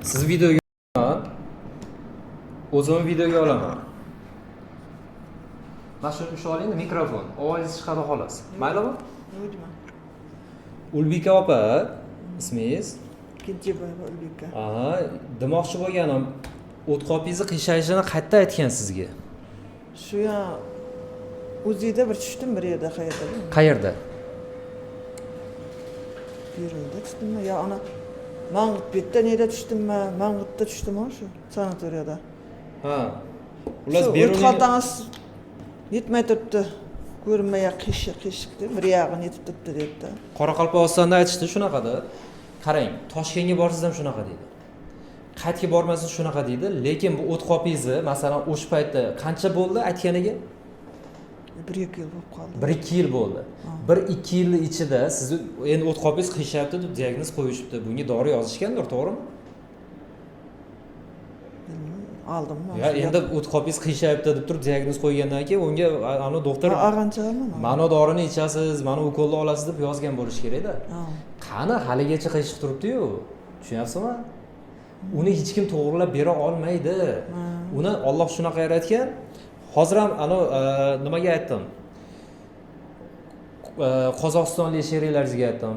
Siz videoga olaman. O'zim videoga olaman. Mana shuni ushlab oling, mikrofon. Ovozingiz chiqadi xolos. Maylimi? Nima? Ulbika opa, ismingiz? Kenjaboyeva Ulbika. Aha, demoqchi bo'lganim, o't qopingizni qiyshayishini qayerda aytgan sizga? Shu ya o'zingda bir tushdim bir yerda qayerda? Qayerda? Bir yerda tushdimmi? Yo ana Mang'itbekda neda tushdimmi? Mang'itda tushdimmi shu sanatoriyada? Ha. Ular Shu Beruniy xaltangiz yetmay turibdi. Ko'rinmay qiyshiqdi, bir yog'ini yetib turibdi dedi. Qoraqalpog'istonda aytishdi shunaqada. Qarang, Toshkentga borsangiz ham shunaqa deydi. Qaytga bormasangiz shunaqa deydi, lekin bu o't qopingizni, masalan, o'sha paytda qancha bo'ldi aytganiga? 1-2 yil bo'lib qoldi. 1-2 yil bo'ldi. 1-2 yil ichida siz endi o't qopingiz qiyshayapti deb diagnoz qo'yishibdi. Bunga dori yozishgandir, to'g'rimi? Oldimmi? Ya endi o't qopingiz qiyshayapti deb turib diagnoz qo'ygandan keyin unga ana doktor Ag'anchami? mana dorini ichasiz, mana ukolni olasiz deb yozgan bo'lish kerak-da. Qani haligacha qiyshiq turibdi-yu. Tushunyapsizmi? Uni hech kim to'g'rilab bera olmaydi. Uni Alloh shunaqa yaratgan. Hozir ham nimaga aytdim? Qozog'istonlik sheriklaringizga aytdim.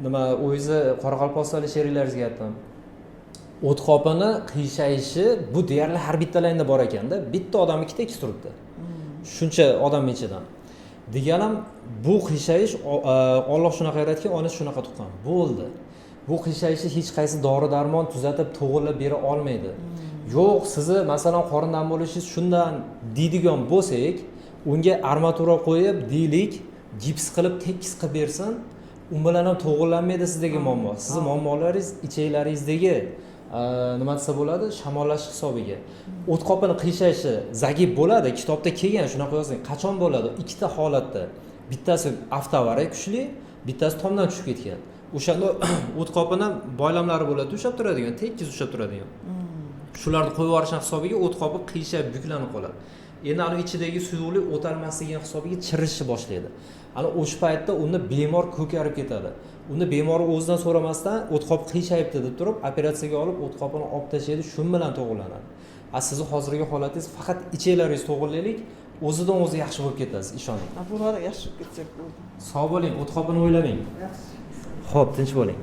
Nima, o'zingizni Qoraqalpog'istonlik sheriklaringizga aytdim. O't qopini qiyshayishi bu deyarli har bittalarida bor ekanda, bitta odam ikkita ikkisi turibdi. Shuncha odam ichidan. Deganim bu qiyshayish Alloh shunaqa yaratgan, onasi shunaqa tuqqan. Bo'ldi. Bu qiyshayishni hech qaysi dori-darmon tuzatib to'g'rilab bera olmaydi. Yo'q, sizni masalan qorindan bo'lishingiz shundan deydigan bo'lsak, unga armatura qo'yib, deylik, gips qilib tekis qilib bersin, u bilan ham to'g'rilanmaydi sizdagi muammo. Sizni muammolaringiz ichinglaringizdagi nima desa bo'ladi, shamollash hisobiga. O't qopini qiyshayshi zagib bo'ladi, kitobda kelgan, shunaqa yozing. Qachon bo'ladi? Ikkita holatda. Bittasi avtoavariya kuchli, bittasi tomdan tushib ketgan. O'shanda o't qopini boylamlari bo'ladi, ushlab turadigan, tekis ushlab turadigan. Shularni qo'yib yuborishning hisobiga o't qopi qiyshab buklanib qoladi. Endi ana ichidagi suyuqlik o'talmasligi hisobiga chirishni boshlaydi. Ana o'sha paytda unda bemor ko'karib ketadi. Unda bemor o'zidan so'ramasdan o't qop qiyshayibdi deb turib, operatsiyaga olib o't qopini olib tashlaydi, shu bilan to'g'rilanadi. Sizni hozirgi holatingiz faqat ichinglaringiz to'g'rilaylik, o'zidan o'zi yaxshi bo'lib ketasiz, ishoning. Bular yaxshi bo'lib ketsak bo'ldi. Sog' bo'ling, o't qopini o'ylamang. Yaxshi. Xo'p, tinch bo'ling.